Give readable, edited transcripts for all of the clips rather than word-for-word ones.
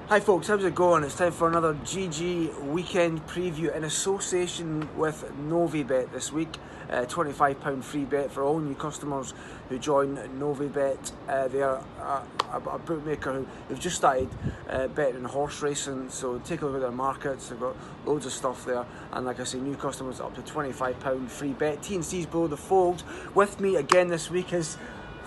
Hi folks, how's it going? It's time for another GG weekend preview in association with Novibet this week. £25 free bet for all new customers who join Novibet. They are a bookmaker who've just started betting in horse racing, so take a look at their markets. They've got loads of stuff there, and like I say, new customers up to £25 free bet. T&Cs below the fold. With me again this week is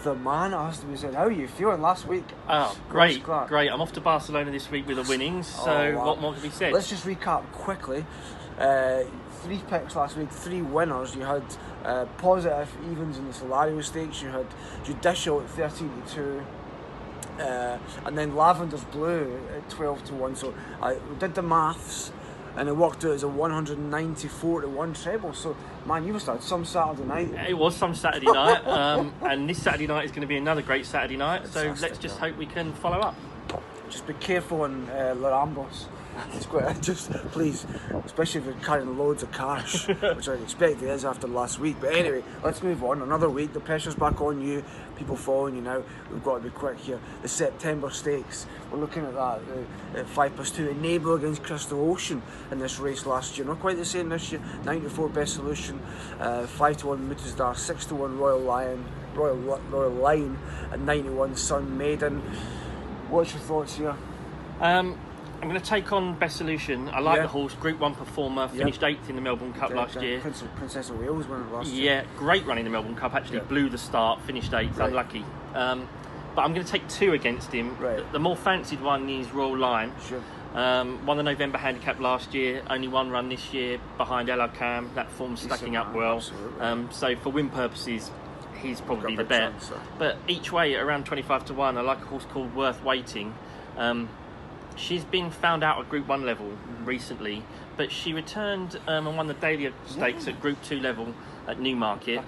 the man. Asked me, said, how are you feeling last week? Oh, great, great. I'm off to Barcelona this week with the winnings, so wow. What more can be said? Let's just recap quickly. 3 picks last week, 3 winners. You had positive evens in the Solario Stakes, you had Judicial at 13-2, and then Lavender's Blue at 12-1. So I did the maths, and it worked out as a 194-1 treble. So, man, you must have had some Saturday night. It was some Saturday night, and this Saturday night is going to be another great Saturday night. Fantastic, so let's just hope we can follow up. Just be careful in Larambos. It's quite, just please, especially if you're carrying loads of cash, which I expect it is after last week. But anyway, let's move on. Another week, the pressure's back on you. People following you now. We've got to be quick here. The September Stakes, we're looking at that. 5+2 Enable against Crystal Ocean in this race last year. Not quite the same this year. 94 Best Solution, 5-1 Mutazdar, 6-1 Royal Lion, and 91 Sun Maiden. What's your thoughts here? I'm going to take on Best Solution. I like the horse, Group 1 performer, finished 8th in the Melbourne Cup last year. Princess of Wales won it last year. Yeah, great run in the Melbourne Cup, actually blew the start, finished 8th, unlucky. But I'm going to take 2 against him. Right. The more fancied one is Royal Lion. Sure. Won the November handicap last year, only 1 run this year behind El Cam. That form's stacking up well. So for win purposes, he's probably the bet. But each way at around 25-1, I like a horse called Worth Waiting. She's been found out at Group 1 level recently, but she returned and won the Dahlia Stakes at Group 2 level at Newmarket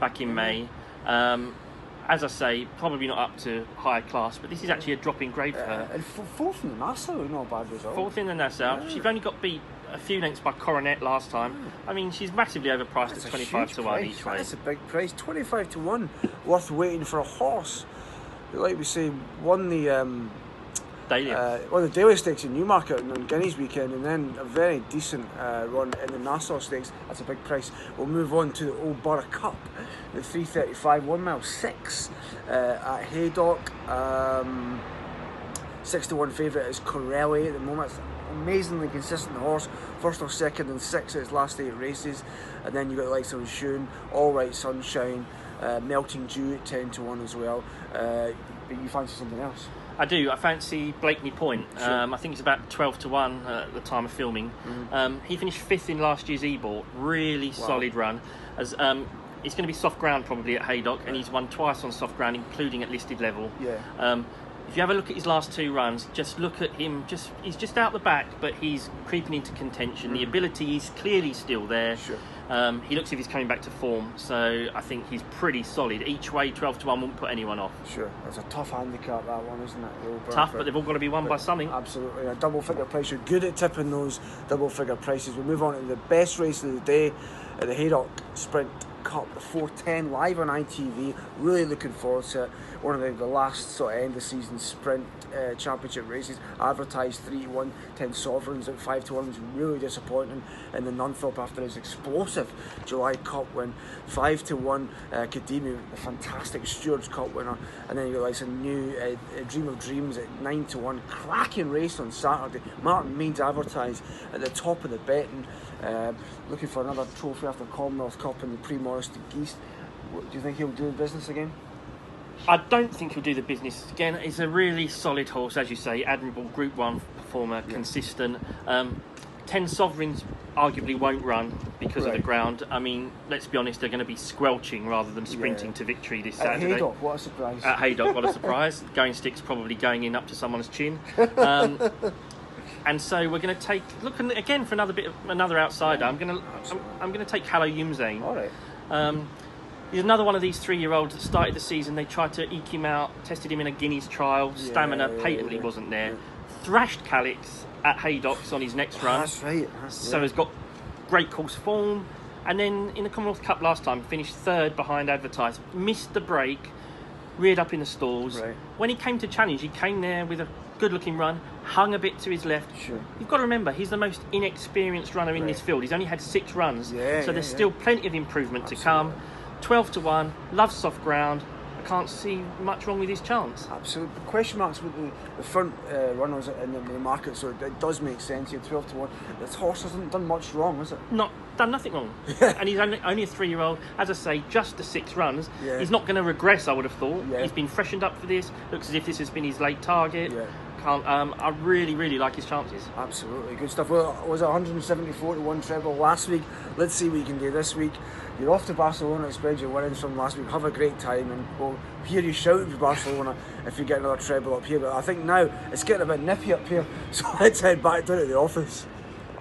back in May. As I say, probably not up to higher class, but this is actually a drop in grade for her. And 4th in the Nassau, not a bad result. 4th in the Nassau. Yeah. She's only got beat a few lengths by Coronet last time. I mean, she's massively overpriced at 25-1 each way. That's a big price. 25-1, worth waiting for a horse who, like we say, won the Dahlia Stakes in Newmarket on Guineas weekend, and then a very decent run in the Nassau Stakes. That's a big price. We'll move on to the Old Borough Cup, the 3:35 1 mile 6 at Haydock. 6-1 favourite is Corelli at the moment. It's an amazingly consistent horse, first or second and 6 at its last 8 races. And then you've got the likes of Shun, All Right Sunshine, Melting Dew at 10-1 as well. But you fancy something else? I do. I fancy Blakeney Point. Sure. I think it's about 12-1 at the time of filming. He finished 5th in last year's Ebor. Really solid run. As it's going to be soft ground probably at Haydock, and he's won twice on soft ground, including at listed level. If you have a look at his last 2 runs, just look at him. He's just out the back, but he's creeping into contention. The ability is clearly still there. Sure. He looks as if he's coming back to form, so I think he's pretty solid. Each way, 12-1 won't put anyone off. Sure, it's a tough handicap, that one, isn't it? Tough, but they've all got to be won by something. Absolutely, a double-figure price. You're good at tipping those double-figure prices. We move on to the best race of the day at the Haydock Sprint Cup, the 4:10, live on ITV. Really looking forward to it. One of the last sort of end of season sprint championship races. Advertised 3-1, 10 Sovereigns at 5-1 was really disappointing in the Nunthorpe after his explosive July Cup win. 5-1 Kadimi, the fantastic Stewards Cup winner, and then you got like some new Dream of Dreams at 9-1. Cracking race on Saturday. Martin Meads advertised at the top of the betting. Looking for another trophy after Commonwealth Cup in the Pre-Morris de Geest. Do you think he'll do the business again? I don't think he'll do the business again. He's a really solid horse, as you say, admirable Group 1 performer, consistent. 10 Sovereigns arguably won't run because of the ground. I mean, let's be honest, they're going to be squelching rather than sprinting to victory this Saturday. At Haydock, what a surprise. At Haydock, what a surprise. Going Stick's probably going in up to someone's chin. And so we're going to take, looking again for another outsider. I'm going to take Hallow Yumzane. All right. He's another one of these 3-year-olds that started the season. They tried to eke him out, tested him in a Guineas trial. Stamina patently wasn't there. Thrashed Calix at Haydocks on his next run. That's right. So he's got great course form. And then in the Commonwealth Cup last time, finished 3rd behind Advertise. Missed the break, reared up in the stalls. Right. When he came to challenge, he came there with a good-looking run, hung a bit to his left. Sure. You've got to remember, he's the most inexperienced runner in this field. He's only had 6 runs, so there's still plenty of improvement to come. 12 to 1, loves soft ground. I can't see much wrong with his chance. Absolutely. Question marks with the front runners in the market, so it does make sense here. 12 to 1. This horse hasn't done much wrong, has it? Not done nothing wrong. And he's only a 3-year-old. As I say, just the 6 runs. He's not going to regress, I would have thought. He's been freshened up for this. Looks as if this has been his late target. I really like his chances. Absolutely, good stuff. Well, was it 174 to 1 treble last week? Let's see what you can do this week. You're off to Barcelona, spread your winnings from last week. Have a great time, and we'll hear you shouting for Barcelona if you get another treble up here. But I think now it's getting a bit nippy up here, so let's head back down to the office.